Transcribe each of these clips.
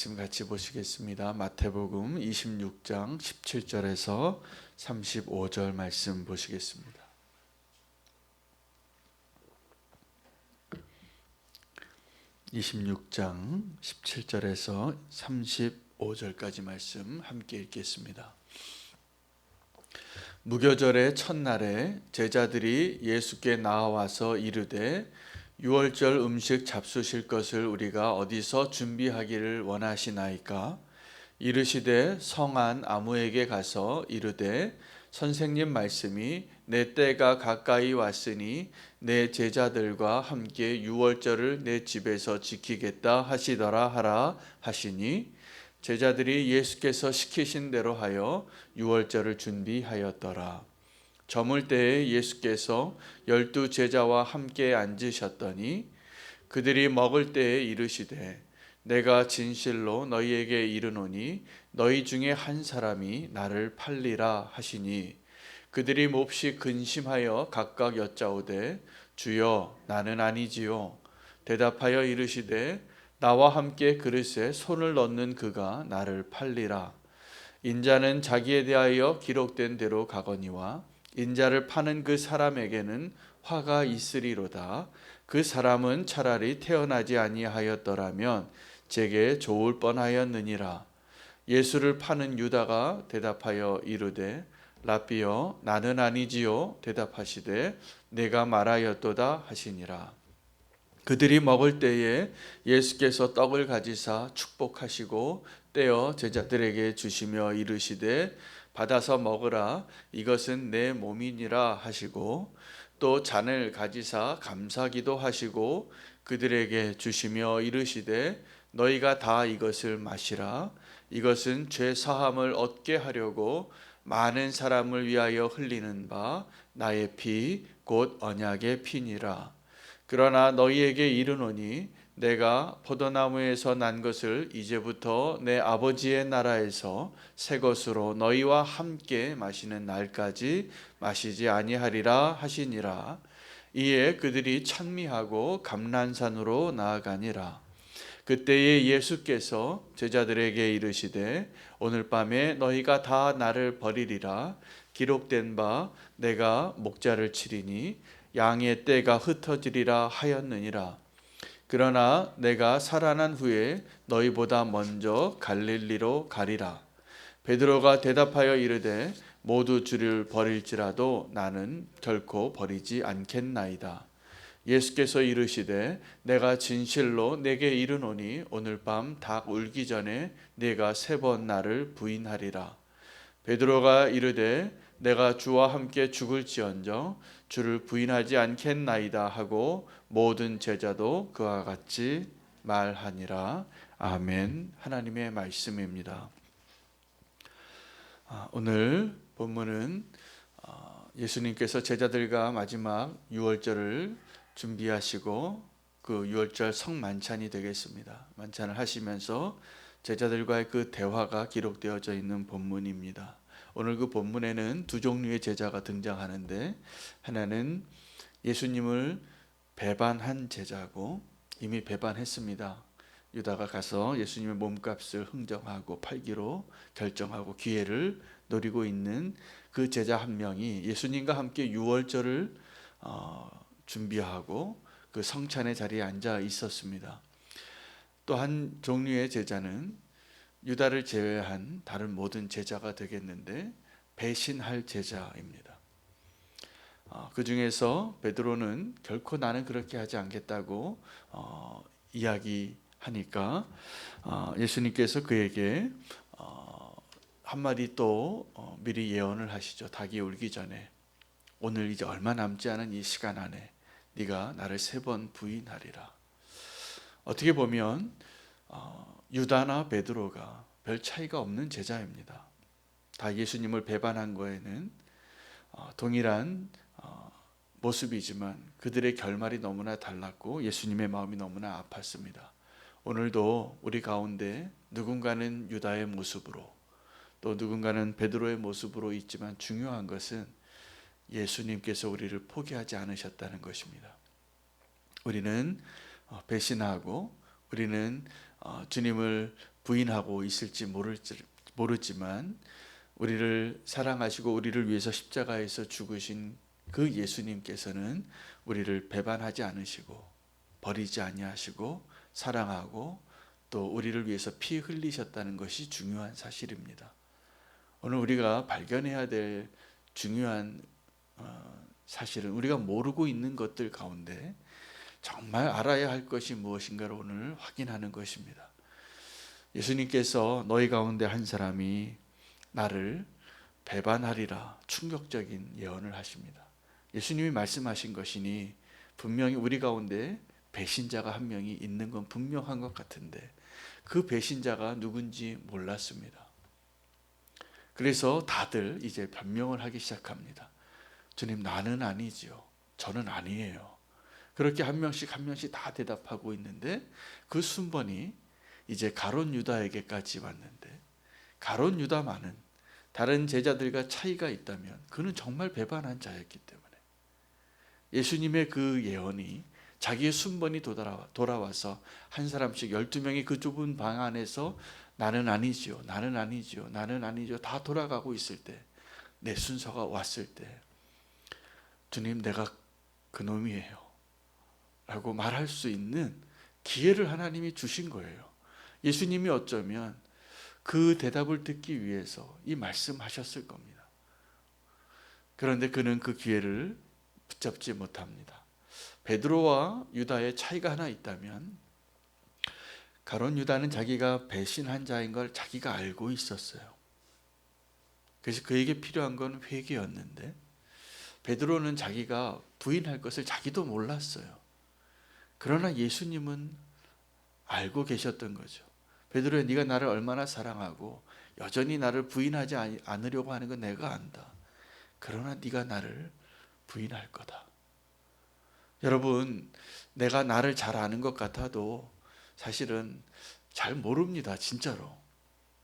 지금 같이 보시겠습니다. 마태복음 26장 17절에서 35절 말씀 보시겠습니다. 26장 17절에서 35절까지 말씀 함께 읽겠습니다. 무교절의 첫날에 제자들이 예수께 나와서 이르되 유월절 음식 잡수실 것을 우리가 어디서 준비하기를 원하시나이까? 이르시되 성한 아무에게 가서 이르되 선생님 말씀이 내 때가 가까이 왔으니 내 제자들과 함께 유월절을 내 집에서 지키겠다 하시더라 하라 하시니 제자들이 예수께서 시키신 대로 하여 유월절을 준비하였더라. 저물 때에 예수께서 12 제자와 함께 앉으셨더니 그들이 먹을 때에 이르시되 내가 진실로 너희에게 이르노니 너희 중에 한 사람이 나를 팔리라 하시니 그들이 몹시 근심하여 각각 여짜오되 주여 나는 아니지요. 대답하여 이르시되 나와 함께 그릇에 손을 넣는 그가 나를 팔리라. 인자는 자기에 대하여 기록된 대로 가거니와 인자를 파는 그 사람에게는 화가 있으리로다. 그 사람은 차라리 태어나지 아니하였더라면 제게 좋을 뻔하였느니라. 예수를 파는 유다가 대답하여 이르되 라삐여 나는 아니지요. 대답하시되 내가 말하였도다 하시니라. 그들이 먹을 때에 예수께서 떡을 가지사 축복하시고 떼어 제자들에게 주시며 이르시되 받아서 먹으라 이것은 내 몸이니라 하시고 또 잔을 가지사 감사기도 하시고 그들에게 주시며 이르시되 너희가 다 이것을 마시라 이것은 죄 사함을 얻게 하려고 많은 사람을 위하여 흘리는 바 나의 피 곧 언약의 피니라. 그러나 너희에게 이르노니 내가 포도나무에서 난 것을 이제부터 내 아버지의 나라에서 새 것으로 너희와 함께 마시는 날까지 마시지 아니하리라 하시니라. 이에 그들이 찬미하고 감난산으로 나아가니라. 그때에 예수께서 제자들에게 이르시되 오늘 밤에 너희가 다 나를 버리리라. 기록된 바 내가 목자를 치리니 양의 떼가 흩어지리라 하였느니라. 그러나 내가 살아난 후에 너희보다 먼저 갈릴리로 가리라. 베드로가 대답하여 이르되 모두 주를 버릴지라도 나는 결코 버리지 않겠나이다. 예수께서 이르시되 내가 진실로 내게 이르노니 오늘 밤 닭 울기 전에 네가 3번 나를 부인하리라. 베드로가 이르되 내가 주와 함께 죽을지언정 주를 부인하지 않겠나이다 하고 모든 제자도 그와 같이 말하니라. 아멘. 하나님의 말씀입니다. 오늘 본문은 예수님께서 제자들과 마지막 유월절을 준비하시고 그 유월절 성만찬이 되겠습니다. 만찬을 하시면서 제자들과의 그 대화가 기록되어져 있는 본문입니다. 오늘 그 본문에는 두 종류의 제자가 등장하는데 하나는 예수님을 배반한 제자고 이미 배반했습니다. 유다가 가서 예수님의 몸값을 흥정하고 팔기로 결정하고 기회를 노리고 있는 그 제자 한 명이 예수님과 함께 유월절을 준비하고 그 성찬의 자리에 앉아 있었습니다. 또 한 종류의 제자는 유다를 제외한 다른 모든 제자가 되겠는데 배신할 제자입니다. 그 중에서 베드로는 결코 나는 그렇게 하지 않겠다고 이야기하니까 예수님께서 그에게 한마디 또 미리 예언을 하시죠. 닭이 울기 전에 오늘 이제 얼마 남지 않은 이 시간 안에 네가 나를 3번 부인하리라. 어떻게 보면 유다나 베드로가 별 차이가 없는 제자입니다. 다 예수님을 배반한 거에는 동일한 모습이지만 그들의 결말이 너무나 달랐고 예수님의 마음이 너무나 아팠습니다. 오늘도 우리 가운데 누군가는 유다의 모습으로 또 누군가는 베드로의 모습으로 있지만 중요한 것은 예수님께서 우리를 포기하지 않으셨다는 것입니다. 우리는 배신하고 우리는 주님을 부인하고 있을지 모르지만 우리를 사랑하시고 우리를 위해서 십자가에서 죽으신 그 예수님께서는 우리를 배반하지 않으시고 버리지 아니하시고 사랑하고 또 우리를 위해서 피 흘리셨다는 것이 중요한 사실입니다. 오늘 우리가 발견해야 될 중요한 사실은 우리가 모르고 있는 것들 가운데 정말 알아야 할 것이 무엇인가를 오늘 확인하는 것입니다. 예수님께서 너희 가운데 한 사람이 나를 배반하리라 충격적인 예언을 하십니다. 예수님이 말씀하신 것이니 분명히 우리 가운데 배신자가 한 명이 있는 건 분명한 것 같은데 그 배신자가 누군지 몰랐습니다. 그래서 다들 이제 변명을 하기 시작합니다. 주님, 나는 아니지요. 저는 아니에요. 그렇게 한 명씩 다 대답하고 있는데 그 순번이 이제 가룟 유다에게까지 왔는데 가룟 유다만은 다른 제자들과 차이가 있다면 그는 정말 배반한 자였기 때문에 예수님의 그 예언이 자기의 순번이 돌아와서 한 사람씩 12명이 그 좁은 방 안에서 나는 아니지요, 나는 아니지요, 나는 아니지요 다 돌아가고 있을 때 내 순서가 왔을 때 주님, 내가 그놈이에요 라고 말할 수 있는 기회를 하나님이 주신 거예요. 예수님이 어쩌면 그 대답을 듣기 위해서 이 말씀하셨을 겁니다. 그런데 그는 그 기회를 붙잡지 못합니다. 베드로와 유다의 차이가 하나 있다면 가룟 유다는 자기가 배신한 자인 걸 자기가 알고 있었어요. 그래서 그에게 필요한 건 회개였는데 베드로는 자기가 부인할 것을 자기도 몰랐어요. 그러나 예수님은 알고 계셨던 거죠. 베드로야, 네가 나를 얼마나 사랑하고 여전히 나를 부인하지 않으려고 하는 건 내가 안다. 그러나 네가 나를 부인할 거다. 여러분, 내가 나를 잘 아는 것 같아도 사실은 잘 모릅니다. 진짜로.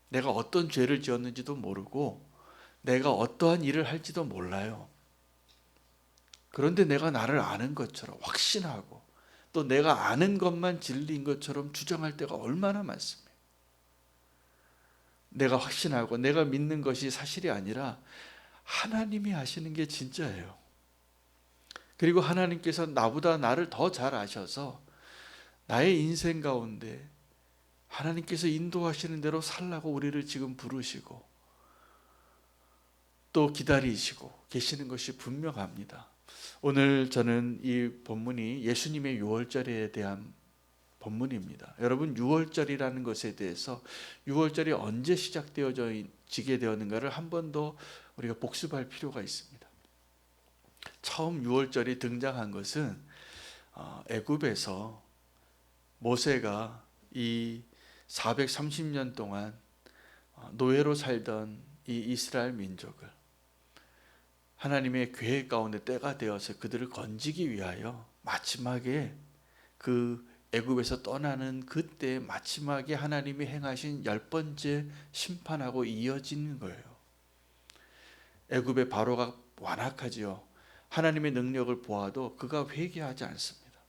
내가 어떤 죄를 지었는지도 모르고 내가 어떠한 일을 할지도 몰라요. 그런데 내가 나를 아는 것처럼 확신하고 또 내가 아는 것만 진리인 것처럼 주장할 때가 얼마나 많습니까? 내가 확신하고 내가 믿는 것이 사실이 아니라 하나님이 아시는 게 진짜예요. 그리고 하나님께서 나보다 나를 더 잘 아셔서 나의 인생 가운데 하나님께서 인도하시는 대로 살라고 우리를 지금 부르시고 또 기다리시고 계시는 것이 분명합니다. 오늘 저는 이 본문이 예수님의 유월절에 대한 본문입니다. 여러분, 유월절이라는 것에 대해서 유월절이 언제 시작되어지게 되었는가를 한 번 더 우리가 복습할 필요가 있습니다. 처음 유월절이 등장한 것은 애굽에서 모세가 이 430년 동안 노예로 살던 이 이스라엘 민족을 하나님의 계획 가운데 때가 되어서 그들을 건지기 위하여 마지막에 그 애굽에서 떠나는 그때 마지막에 하나님이 행하신 10번째 심판하고 이어지는 거예요. 애굽의 바로가 완악하지요. 하나님의 능력을 보아도 그가 회개하지 않습니다.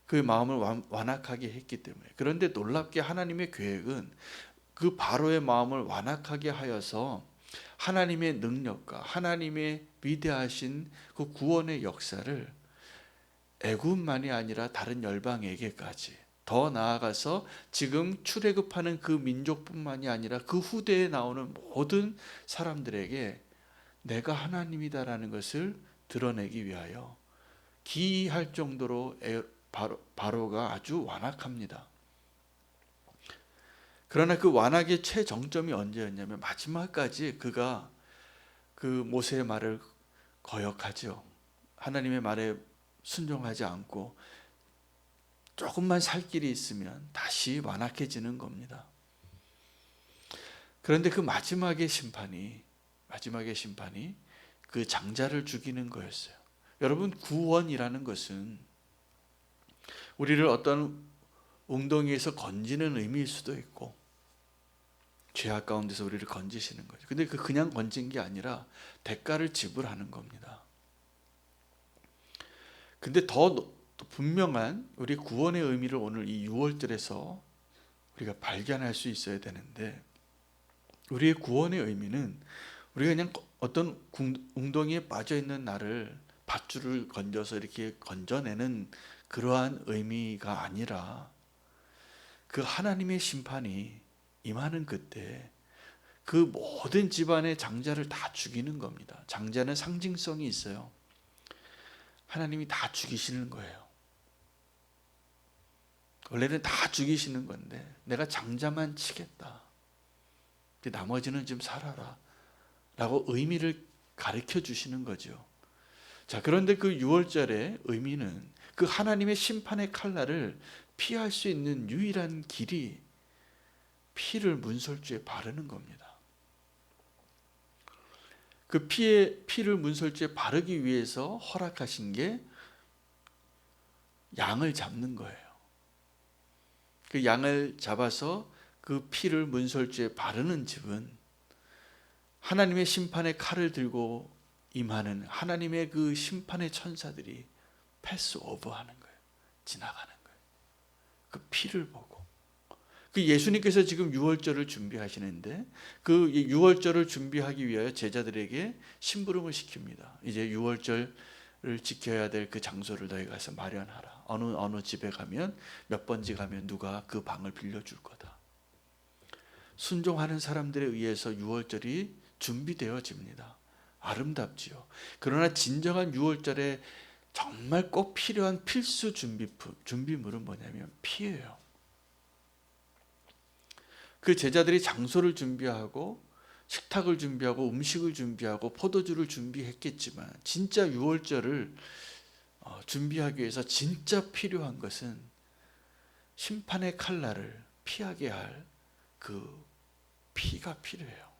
그의 마음을 완악하게 했기 때문에. 그런데 놀랍게 하나님의 계획은 그 바로의 마음을 완악하게 하여서 하나님의 능력과 하나님의 위대하신 그 구원의 역사를 애굽만이 아니라 다른 열방에게까지, 더 나아가서 지금 출애굽하는 그 민족뿐만이 아니라 그 후대에 나오는 모든 사람들에게 내가 하나님이다라는 것을 드러내기 위하여 기이할 정도로 바로가 아주 완악합니다. 그러나 그 완악의 최정점이 언제였냐면 마지막까지 그가 그 모세의 말을 거역하죠. 하나님의 말에 순종하지 않고 조금만 살 길이 있으면 다시 완악해지는 겁니다. 그런데 그 마지막의 심판이 그 장자를 죽이는 거였어요. 여러분, 구원이라는 것은 우리를 어떤 웅덩이에서 건지는 의미일 수도 있고 죄악 가운데서 우리를 건지시는 거죠. 근데 그냥 건진 게 아니라 대가를 지불하는 겁니다. 근데 더 분명한 우리 구원의 의미를 오늘 이 6월절에서 우리가 발견할 수 있어야 되는데, 우리의 구원의 의미는 우리가 그냥 어떤 웅덩이에 빠져 있는 나를 밧줄을 건져서 이렇게 건져내는 그러한 의미가 아니라, 그 하나님의 심판이 임하는 그때 그 모든 집안의 장자를 다 죽이는 겁니다. 장자는 상징성이 있어요. 하나님이 다 죽이시는 거예요. 원래는 다 죽이시는 건데 내가 장자만 치겠다, 나머지는 좀 살아라 라고 의미를 가르쳐 주시는 거죠. 자, 그런데 그 유월절의 의미는 그 하나님의 심판의 칼날을 피할 수 있는 유일한 길이 피를 문설주에 바르는 겁니다. 그 피를 문설주에 바르기 위해서 허락하신 게 양을 잡는 거예요. 그 양을 잡아서 그 피를 문설주에 바르는 집은 하나님의 심판의 칼을 들고 임하는 하나님의 그 심판의 천사들이 패스오버하는 거예요. 지나가는 거예요. 그 피를 보고. 그 예수님께서 지금 유월절을 준비하시는데, 그 유월절을 준비하기 위하여 제자들에게 심부름을 시킵니다. 이제 유월절을 지켜야 될 그 장소를 너희 가서 마련하라. 어느 집에 가면, 몇 번지 가면 누가 그 방을 빌려줄 거다. 순종하는 사람들에 의해서 유월절이 준비되어집니다. 아름답지요. 그러나 진정한 유월절에 정말 꼭 필요한 필수 준비물은 뭐냐면 피예요. 그 제자들이 장소를 준비하고 식탁을 준비하고 음식을 준비하고 포도주를 준비했겠지만, 진짜 유월절을 준비하기 위해서 진짜 필요한 것은 심판의 칼날을 피하게 할 그 피가 필요해요.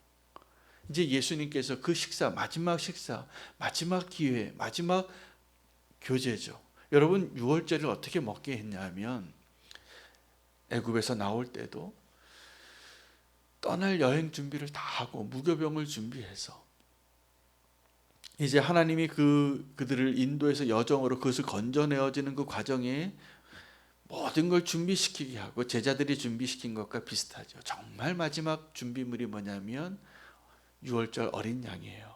이제 예수님께서 그 식사, 마지막 기회, 마지막 교제죠. 여러분, 유월절을 어떻게 먹게 했냐면, 애굽에서 나올 때도 떠날 여행 준비를 다 하고 무교병을 준비해서, 이제 하나님이 그들을 인도해서 여정으로 그것을 건져내어지는 그 과정에 모든 걸 준비시키게 하고, 제자들이 준비시킨 것과 비슷하죠. 정말 마지막 준비물이 뭐냐면 유월절 어린 양이에요.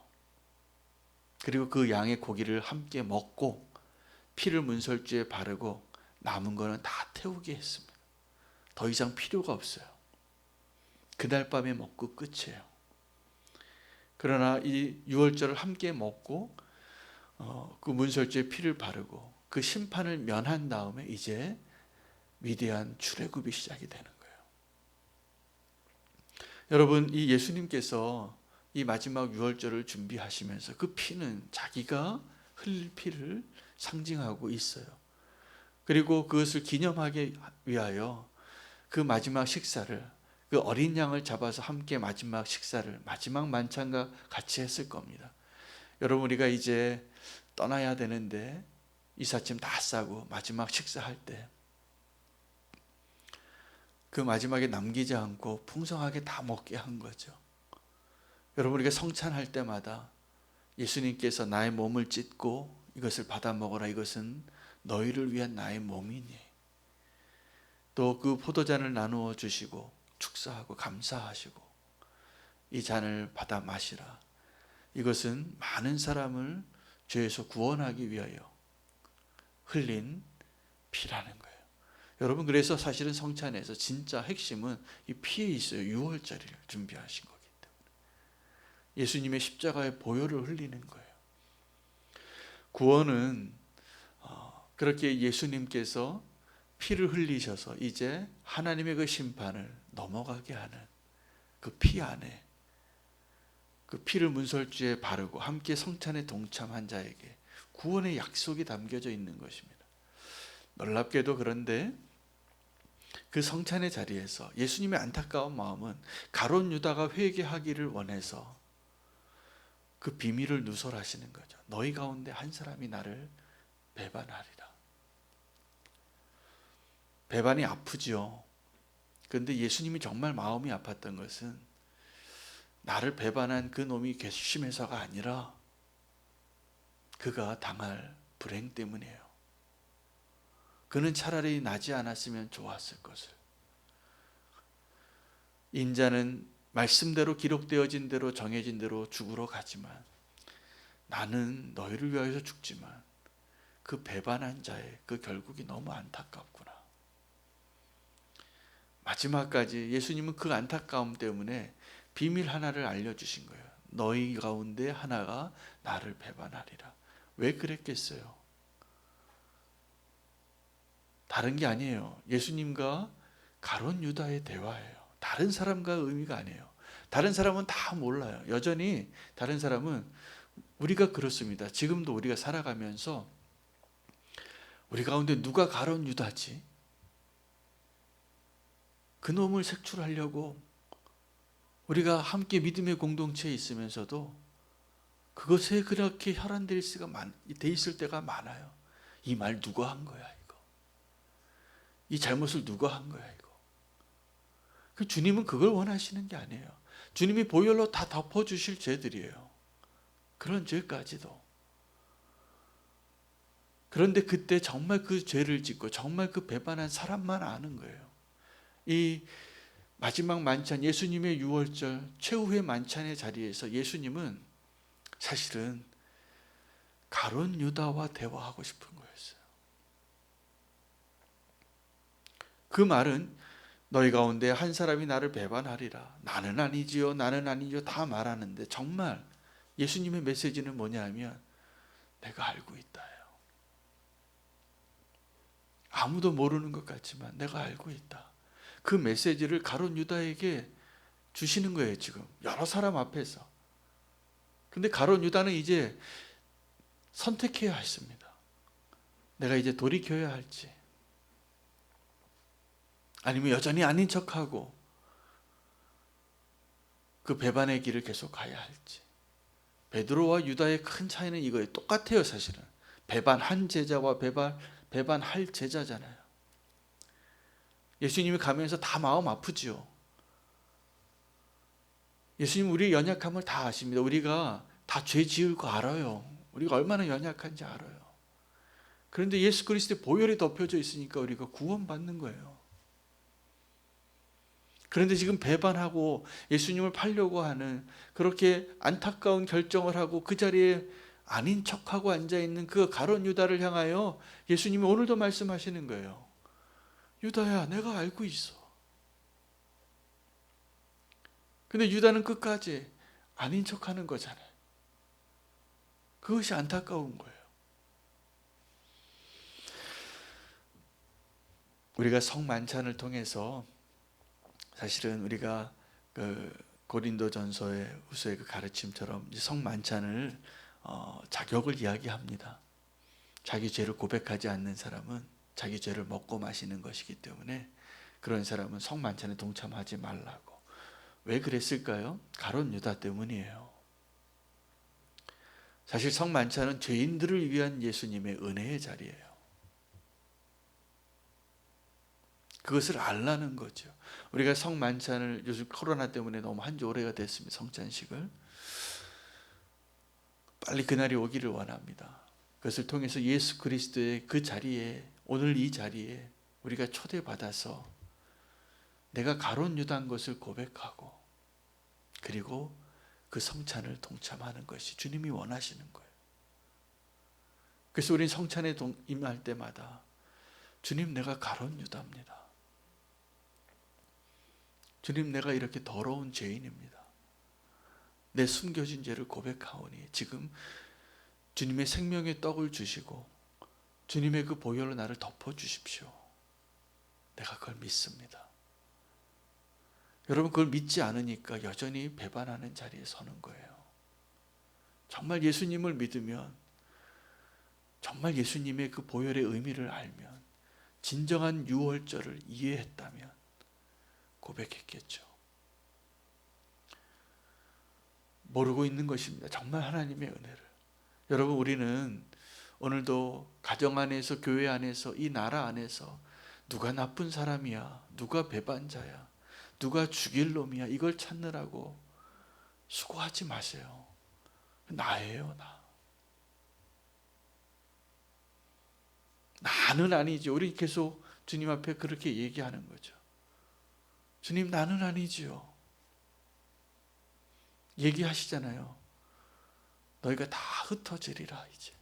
그리고 그 양의 고기를 함께 먹고 피를 문설주에 바르고 남은 거는 다 태우게 했습니다. 더 이상 필요가 없어요. 그날 밤에 먹고 끝이에요. 그러나 이 유월절을 함께 먹고 그 문설주에 피를 바르고 그 심판을 면한 다음에 이제 위대한 출애굽이 시작이 되는 거예요. 여러분, 이 예수님께서 이 마지막 유월절을 준비하시면서 그 피는 자기가 흘릴 피를 상징하고 있어요. 그리고 그것을 기념하기 위하여 그 마지막 식사를, 그 어린 양을 잡아서 함께 마지막 식사를, 마지막 만찬과 같이 했을 겁니다. 여러분, 우리가 이제 떠나야 되는데 이삿짐 다 싸고 마지막 식사할 때 그 마지막에 남기지 않고 풍성하게 다 먹게 한 거죠. 여러분, 우리가 성찬할 때마다 예수님께서 나의 몸을 찢고 이것을 받아 먹어라, 이것은 너희를 위한 나의 몸이니, 또 그 포도잔을 나누어 주시고 축사하고 감사하시고 이 잔을 받아 마시라, 이것은 많은 사람을 죄에서 구원하기 위하여 흘린 피라는 거예요. 여러분, 그래서 사실은 성찬에서 진짜 핵심은 이 피에 있어요. 유월절을 준비하신 거기 때문에 예수님의 십자가의 보혈을 흘리는 거예요. 구원은 그렇게 예수님께서 피를 흘리셔서 이제 하나님의 그 심판을 넘어가게 하는 그 피 안에, 그 피를 문설주에 바르고 함께 성찬에 동참한 자에게 구원의 약속이 담겨져 있는 것입니다. 놀랍게도 그런데 그 성찬의 자리에서 예수님의 안타까운 마음은 가룟 유다가 회개하기를 원해서 그 비밀을 누설하시는 거죠. 너희 가운데 한 사람이 나를 배반하리라. 배반이 아프지요. 그런데 예수님이 정말 마음이 아팠던 것은 나를 배반한 그 놈이 괘씸해서가 아니라 그가 당할 불행 때문이에요. 그는 차라리 나지 않았으면 좋았을 것을. 인자는 말씀대로 기록되어진 대로 정해진 대로 죽으러 가지만 나는 너희를 위하여서 죽지만 그 배반한 자의 그 결국이 너무 안타깝구나. 마지막까지 예수님은 그 안타까움 때문에 비밀 하나를 알려주신 거예요. 너희 가운데 하나가 나를 배반하리라. 왜 그랬겠어요? 다른 게 아니에요. 예수님과 가룟 유다의 대화예요. 다른 사람과 의미가 아니에요. 다른 사람은 다 몰라요. 여전히 다른 사람은 우리가 그렇습니다. 지금도 우리가 살아가면서 우리 가운데 누가 가룟 유다지? 그 놈을 색출하려고 우리가 함께 믿음의 공동체에 있으면서도 그것에 그렇게 혈안될 수가 돼 있을 때가 많아요. 이 말 누가 한 거야 이거? 이 잘못을 누가 한 거야 이거? 그 주님은 그걸 원하시는 게 아니에요. 주님이 보혈로 다 덮어주실 죄들이에요. 그런 죄까지도. 그런데 그때 정말 그 죄를 짓고 정말 그 배반한 사람만 아는 거예요. 이 마지막 만찬, 예수님의 유월절 최후의 만찬의 자리에서 예수님은 사실은 가룟 유다와 대화하고 싶은 거였어요. 그 말은 너희 가운데 한 사람이 나를 배반하리라. 나는 아니지요, 나는 아니죠 다 말하는데 정말 예수님의 메시지는 뭐냐면 내가 알고 있다예요. 아무도 모르는 것 같지만 내가 알고 있다. 그 메시지를 가룟 유다에게 주시는 거예요. 지금 여러 사람 앞에서. 근데 가룟 유다는 이제 선택해야 했습니다. 내가 이제 돌이켜야 할지 아니면 여전히 아닌 척하고 그 배반의 길을 계속 가야 할지. 베드로와 유다의 큰 차이는 이거예요. 똑같아요. 사실은 배반한 제자와 배반할 제자잖아요. 예수님이 가면서 다 마음 아프지요. 예수님 우리의 연약함을 다 아십니다. 우리가 다 죄 지을 거 알아요. 우리가 얼마나 연약한지 알아요. 그런데 예수 그리스도의 보혈이 덮여져 있으니까 우리가 구원받는 거예요. 그런데 지금 배반하고 예수님을 팔려고 하는 그렇게 안타까운 결정을 하고 그 자리에 아닌 척하고 앉아있는 그 가룟 유다를 향하여 예수님이 오늘도 말씀하시는 거예요. 유다야, 내가 알고 있어. 근데 유다는 끝까지 아닌 척하는 거잖아요. 그것이 안타까운 거예요. 우리가 성만찬을 통해서 사실은 우리가 그 고린도전서의 후서의 그 가르침처럼 성만찬을 자격을 이야기합니다. 자기 죄를 고백하지 않는 사람은 자기 죄를 먹고 마시는 것이기 때문에 그런 사람은 성만찬에 동참하지 말라고. 왜 그랬을까요? 가룟 유다 때문이에요. 사실 성만찬은 죄인들을 위한 예수님의 은혜의 자리예요. 그것을 알라는 거죠. 우리가 성만찬을 요즘 코로나 때문에 너무 한지 오래가 됐습니다. 성찬식을 빨리 그날이 오기를 원합니다. 그것을 통해서 예수 그리스도의 그 자리에, 오늘 이 자리에 우리가 초대받아서 내가 가룟 유다인 것을 고백하고 그리고 그 성찬을 동참하는 것이 주님이 원하시는 거예요. 그래서 우리는 성찬에 임할 때마다 주님, 내가 가룟 유다입니다. 주님, 내가 이렇게 더러운 죄인입니다. 내 숨겨진 죄를 고백하오니 지금 주님의 생명의 떡을 주시고 주님의 그 보혈로 나를 덮어주십시오. 내가 그걸 믿습니다. 여러분, 그걸 믿지 않으니까 여전히 배반하는 자리에 서는 거예요. 정말 예수님을 믿으면, 정말 예수님의 그 보혈의 의미를 알면, 진정한 유월절을 이해했다면 고백했겠죠. 모르고 있는 것입니다. 정말 하나님의 은혜를. 여러분, 우리는 오늘도 가정 안에서, 교회 안에서, 이 나라 안에서 누가 나쁜 사람이야, 누가 배반자야, 누가 죽일 놈이야, 이걸 찾느라고 수고하지 마세요. 나예요, 나. 나는 아니지. 우리 계속 주님 앞에 그렇게 얘기하는 거죠. 주님, 나는 아니지요. 얘기하시잖아요. 너희가 다 흩어지리라. 이제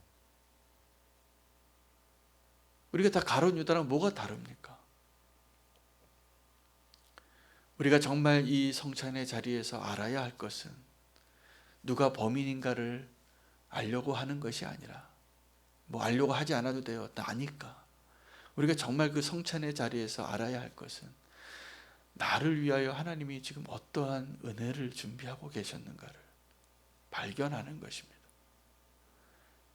우리가 다 가룟 유다랑 뭐가 다릅니까? 우리가 정말 이 성찬의 자리에서 알아야 할 것은 누가 범인인가를 알려고 하는 것이 아니라, 뭐 알려고 하지 않아도 돼요. 나 아니까. 우리가 정말 그 성찬의 자리에서 알아야 할 것은 나를 위하여 하나님이 지금 어떠한 은혜를 준비하고 계셨는가를 발견하는 것입니다.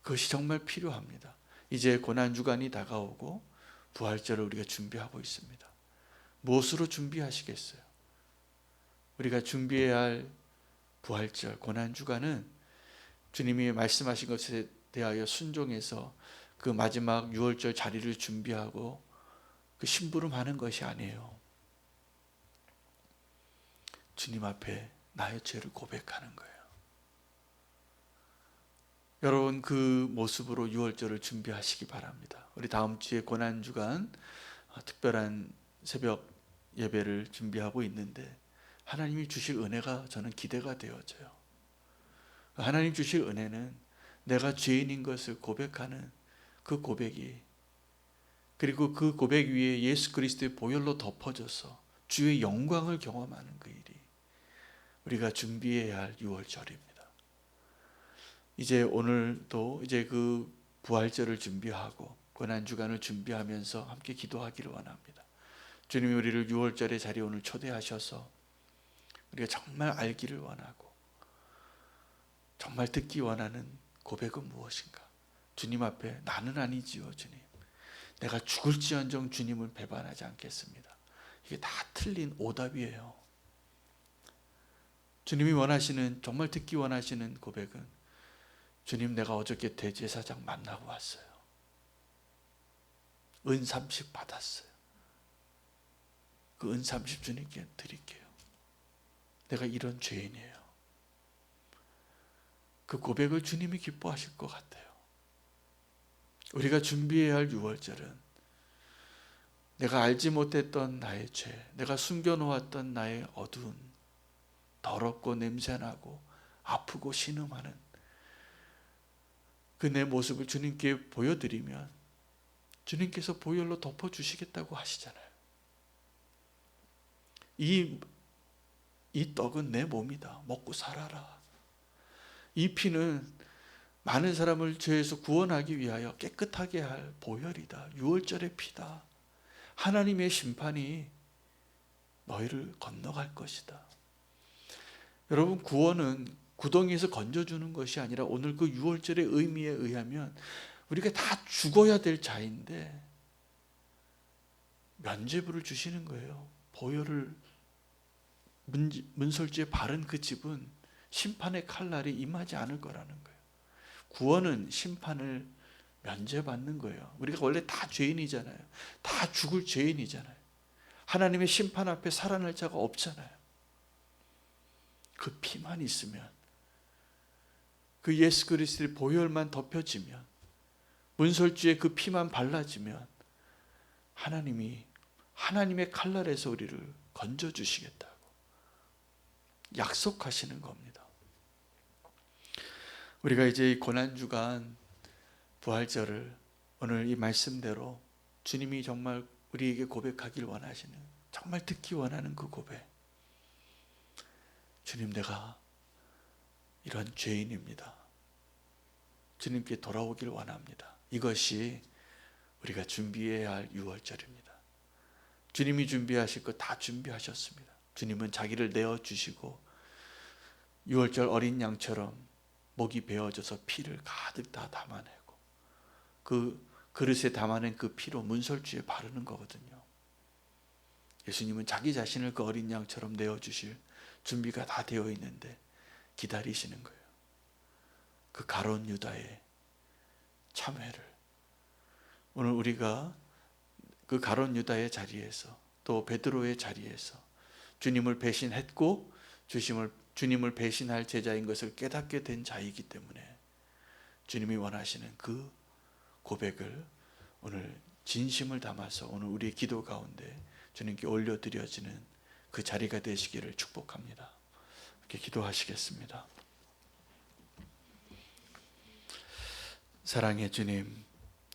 그것이 정말 필요합니다. 이제 고난주간이 다가오고 부활절을 우리가 준비하고 있습니다. 무엇으로 준비하시겠어요? 우리가 준비해야 할 부활절, 고난주간은 주님이 말씀하신 것에 대하여 순종해서 그 마지막 유월절 자리를 준비하고 그 심부름하는 것이 아니에요. 주님 앞에 나의 죄를 고백하는 거예요. 여러분, 그 모습으로 유월절을 준비하시기 바랍니다. 우리 다음 주에 고난주간 특별한 새벽 예배를 준비하고 있는데 하나님이 주실 은혜가 저는 기대가 되어져요. 하나님 주실 은혜는 내가 죄인인 것을 고백하는 그 고백이, 그리고 그 고백 위에 예수 그리스도의 보혈로 덮어져서 주의 영광을 경험하는 그 일이 우리가 준비해야 할 유월절입니다. 이제 오늘도 이제 그 부활절을 준비하고 고난주간을 준비하면서 함께 기도하기를 원합니다. 주님이 우리를 유월절의 자리에 오늘 초대하셔서 우리가 정말 알기를 원하고 정말 듣기 원하는 고백은 무엇인가? 주님 앞에 나는 아니지요 주님, 내가 죽을지언정 주님을 배반하지 않겠습니다. 이게 다 틀린 오답이에요. 주님이 원하시는, 정말 듣기 원하시는 고백은 주님, 내가 어저께 대제사장 만나고 왔어요. 은 30 받았어요. 그 은 30 주님께 드릴게요. 내가 이런 죄인이에요. 그 고백을 주님이 기뻐하실 것 같아요. 우리가 준비해야 할 유월절은 내가 알지 못했던 나의 죄, 내가 숨겨놓았던 나의 어두운, 더럽고 냄새나고 아프고 신음하는 그 내 모습을 주님께 보여드리면 주님께서 보혈로 덮어주시겠다고 하시잖아요. 이 떡은 내 몸이다. 먹고 살아라. 이 피는 많은 사람을 죄에서 구원하기 위하여 깨끗하게 할 보혈이다. 유월절의 피다. 하나님의 심판이 너희를 건너갈 것이다. 여러분, 구원은 구덩이에서 건져주는 것이 아니라 오늘 그 유월절의 의미에 의하면 우리가 다 죽어야 될 자인데 면죄부를 주시는 거예요. 보혈을 문설주에 바른 그 집은 심판의 칼날이 임하지 않을 거라는 거예요. 구원은 심판을 면제받는 거예요. 우리가 원래 다 죄인이잖아요. 다 죽을 죄인이잖아요. 하나님의 심판 앞에 살아날 자가 없잖아요. 그 피만 있으면, 그 예수 그리스도의 보혈만 덮여지면, 문설주에 그 피만 발라지면 하나님이 하나님의 칼날에서 우리를 건져주시겠다고 약속하시는 겁니다. 우리가 이제 이 고난주간 부활절을 오늘 이 말씀대로 주님이 정말 우리에게 고백하길 원하시는, 정말 듣기 원하는 그 고백, 주님, 내가 이런 죄인입니다. 주님께 돌아오길 원합니다. 이것이 우리가 준비해야 할 유월절입니다. 주님이 준비하실 것 다 준비하셨습니다. 주님은 자기를 내어주시고 유월절 어린 양처럼 목이 베어져서 피를 가득 다 담아내고 그 그릇에 담아낸 그 피로 문설주에 바르는 거거든요. 예수님은 자기 자신을 그 어린 양처럼 내어주실 준비가 다 되어 있는데 기다리시는 거예요. 그 가룟 유다의 참회를 오늘 우리가 그 가룟 유다의 자리에서, 또 베드로의 자리에서 주님을 배신했고 주님을 배신할 제자인 것을 깨닫게 된 자이기 때문에 주님이 원하시는 그 고백을 오늘 진심을 담아서 오늘 우리의 기도 가운데 주님께 올려드려지는 그 자리가 되시기를 축복합니다. 이렇게 기도하시겠습니다. 사랑의 주님,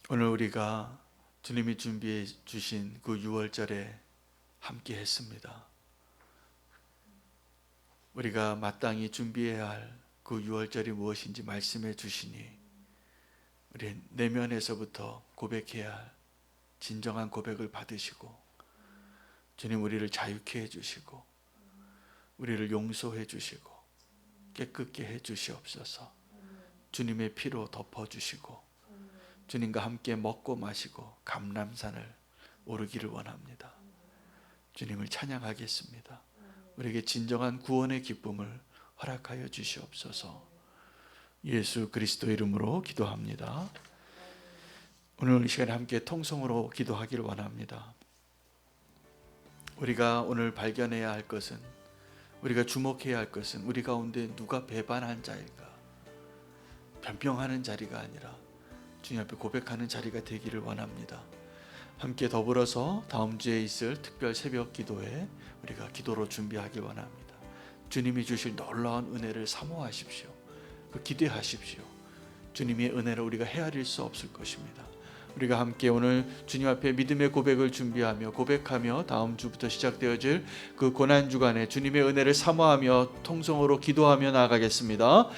오늘 우리가 주님이 준비해 주신 그 6월절에 함께 했습니다. 우리가 마땅히 준비해야 할 그 6월절이 무엇인지 말씀해 주시니 우리 내면에서부터 고백해야 할 진정한 고백을 받으시고 주님 우리를 자유케 해주시고 우리를 용서해 주시고 깨끗게 해 주시옵소서. 주님의 피로 덮어주시고 주님과 함께 먹고 마시고 감람산을 오르기를 원합니다. 주님을 찬양하겠습니다. 우리에게 진정한 구원의 기쁨을 허락하여 주시옵소서. 예수 그리스도 이름으로 기도합니다. 오늘 이 시간에 함께 통성으로 기도하기를 원합니다. 우리가 오늘 발견해야 할 것은, 우리가 주목해야 할 것은 우리 가운데 누가 배반한 자일까? 변명하는 자리가 아니라 주님 앞에 고백하는 자리가 되기를 원합니다. 함께 더불어서 다음 주에 있을 특별 새벽 기도에 우리가 기도로 준비하길 원합니다. 주님이 주실 놀라운 은혜를 사모하십시오. 기대하십시오. 주님의 은혜를 우리가 헤아릴 수 없을 것입니다. 우리가 함께 오늘 주님 앞에 믿음의 고백을 준비하며 고백하며 다음 주부터 시작되어질 그 고난 주간에 주님의 은혜를 사모하며 통성으로 기도하며 나아가겠습니다.